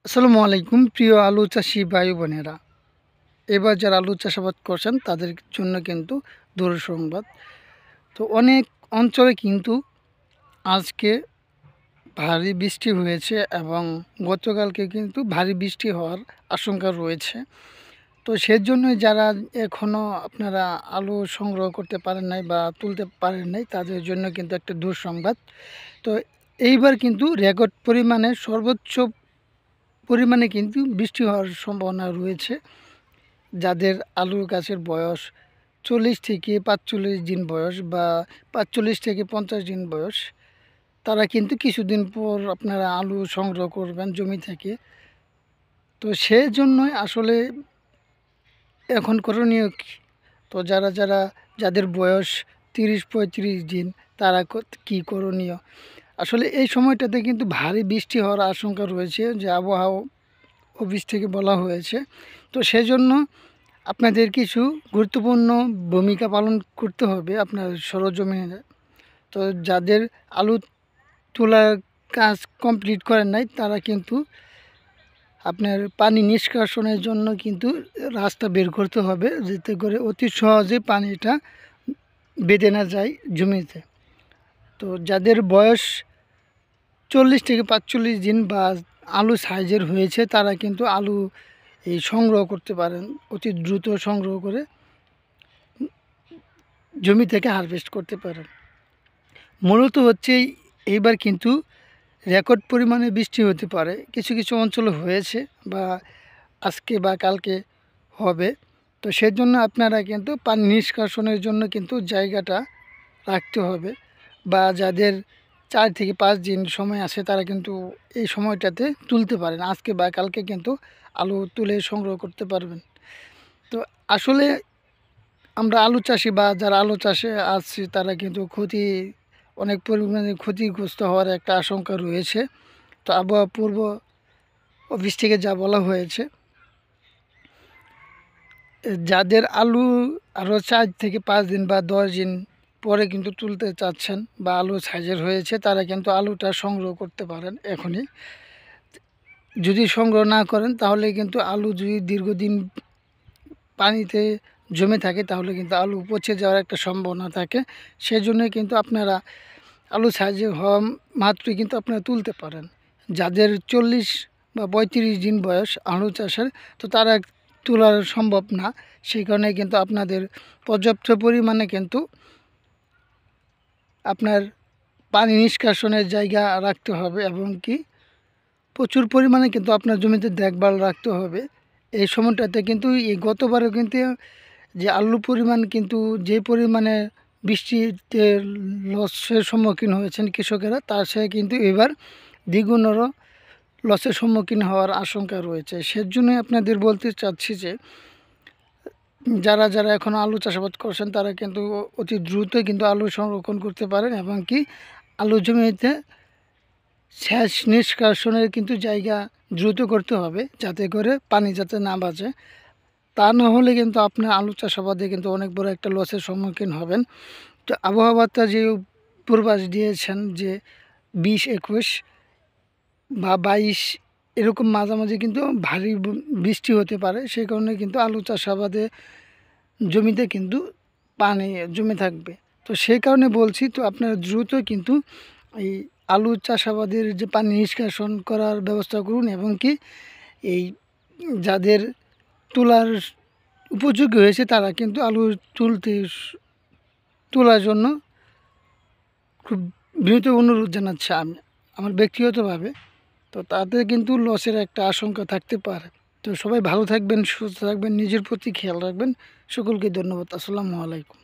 আসসালামু আলাইকুম প্রিয় আলু চাষি ভাই বোনেরা। এবার যারা আলু চাষাবাদ করছেন তাদের জন্য কিন্তু দুঃসংবাদ। তো অনেক অঞ্চলে কিন্তু আজকে ভারী বৃষ্টি হয়েছে এবং গতকালকে কিন্তু ভারী বৃষ্টি হওয়ার আশঙ্কা রয়েছে। তো সেজন্যই যারা এখনও আপনারা আলু সংগ্রহ করতে পারেন নাই বা তুলতে পারেন নাই তাদের জন্য কিন্তু একটা দুঃসংবাদ। তো এইবার কিন্তু রেকর্ড পরিমাণে সর্বোচ্চ পরিমাণে কিন্তু বৃষ্টি হওয়ার সম্ভাবনা রয়েছে। যাদের আলু গাছের বয়স 40 থেকে 45 দিন বয়স বা 45 থেকে 50 দিন বয়স, তারা কিন্তু কিছুদিন পর আপনারা আলু সংগ্রহ করবেন জমি থেকে। তো সেজন্যই আসলে এখন করণীয় কী? তো যাদের বয়স 30-35 দিন তারা কী করণীয়? আসলে এই সময়টাতে কিন্তু ভারী বৃষ্টি হওয়ার আশঙ্কা রয়েছে, যে আবহাওয়া অফিস থেকে বলা হয়েছে। তো সেজন্য আপনাদের কিছু গুরুত্বপূর্ণ ভূমিকা পালন করতে হবে আপনার সরজমিনে। তো যাদের আলু তোলার কাজ কমপ্লিট করেন নাই তারা কিন্তু আপনার পানি নিষ্কাশনের জন্য কিন্তু রাস্তা বের করতে হবে, যাতে করে অতি সহজে পানিটা বেঁধে না যায় জমিতে। তো যাদের বয়স 40 থেকে 45 দিন বা আলু সাইজের হয়েছে তারা কিন্তু আলু সংগ্রহ করতে পারেন, অতি দ্রুত সংগ্রহ করে জমি থেকে হারভেস্ট করতে পারেন। মূলত হচ্ছে এইবার কিন্তু রেকর্ড পরিমাণে বৃষ্টি হতে পারে, কিছু কিছু অঞ্চলে হয়েছে বা আজকে বা কালকে হবে। তো সেজন্য আপনারা কিন্তু পানি নিষ্কাশনের জন্য কিন্তু জায়গাটা রাখতে হবে, বা যাদের 4 থেকে 5 দিন সময় আছে তারা কিন্তু এই সময়টাতে তুলতে পারেন, আজকে বা কালকে কিন্তু আলু তুলে সংগ্রহ করতে পারবেন। তো আসলে আমরা আলু চাষি বা যারা আলু চাষে আছি তারা কিন্তু অনেক পরিমাণে ক্ষতিগ্রস্ত হওয়ার একটা আশঙ্কা রয়েছে। তো আবহাওয়া পূর্ব অফিস থেকে যা বলা হয়েছে, যাদের আলু আরও 4 থেকে 5 দিন বা 10 দিন পরে কিন্তু তুলতে চাচ্ছেন বা আলু সাইজের হয়েছে তারা কিন্তু আলুটা সংগ্রহ করতে পারেন এখনই। যদি সংগ্রহ না করেন তাহলে কিন্তু আলু যদি দীর্ঘদিন পানিতে জমে থাকে তাহলে কিন্তু আলু পচে যাওয়ার একটা সম্ভাবনা থাকে। সেজন্যই কিন্তু আপনারা আলু সাইজে হওয়া মাত্রই কিন্তু আপনারা তুলতে পারেন। যাদের 40 বা 35 দিন বয়স আলু চাষের, তো তারা তোলা সম্ভব না। সেই কারণে কিন্তু আপনাদের পর্যাপ্ত পরিমাণে কিন্তু আপনার পানি নিষ্কাশনের জায়গা রাখতে হবে, এবং কি প্রচুর পরিমাণে কিন্তু আপনার জমিতে দেখভাল রাখতে হবে। এই সময়টাতে কিন্তু এই গতবারও কিন্তু যে আলুর পরিমাণ কিন্তু যে পরিমাণে বৃষ্টিতে লসের সম্মুখীন হয়েছেন কৃষকেরা, তার সে কিন্তু এবার দ্বিগুণেরও লসের সম্মুখীন হওয়ার আশঙ্কা রয়েছে। সেজন্যই আপনাদের বলতে চাচ্ছি যে যারা এখন আলু চাষাবাদ করছেন তারা কিন্তু অতি দ্রুতই কিন্তু আলু সংরক্ষণ করতে পারেন, এবং কি আলু জমিতে সেচ নিষ্কাশনের কিন্তু জায়গা দ্রুত করতে হবে, যাতে করে পানি যাতে না বাজে। তা না হলে কিন্তু আপনার আলু চাষাবাদে কিন্তু অনেক বড় একটা লসের সম্মুখীন হবেন। তো আবহাওয়া বার্তা যে পূর্বাভাস দিয়েছেন যে 20-21 বা 22 এরকম মাঝামাঝি কিন্তু ভারী বৃষ্টি হতে পারে। সেই কারণে কিন্তু আলু চাষাবাদে জমিতে কিন্তু পানি জমে থাকবে। তো সেই কারণে বলছি, তো আপনারা দ্রুত কিন্তু এই আলু চাষাবাদের যে পানি নিষ্কাশন করার ব্যবস্থা করুন, এবং কি এই যাদের তোলার উপযোগী হয়েছে তারা কিন্তু আলু তোলার জন্য খুব বিনীত অনুরোধ জানাচ্ছি আমি আমার ব্যক্তিগতভাবে। তো তাতে কিন্তু লসের একটা আশঙ্কা থাকতে পারে। তো সবাই ভালো থাকবেন, সুস্থ থাকবেন, নিজের প্রতি খেয়াল রাখবেন। সকলকে ধন্যবাদ। আসসালামু আলাইকুম।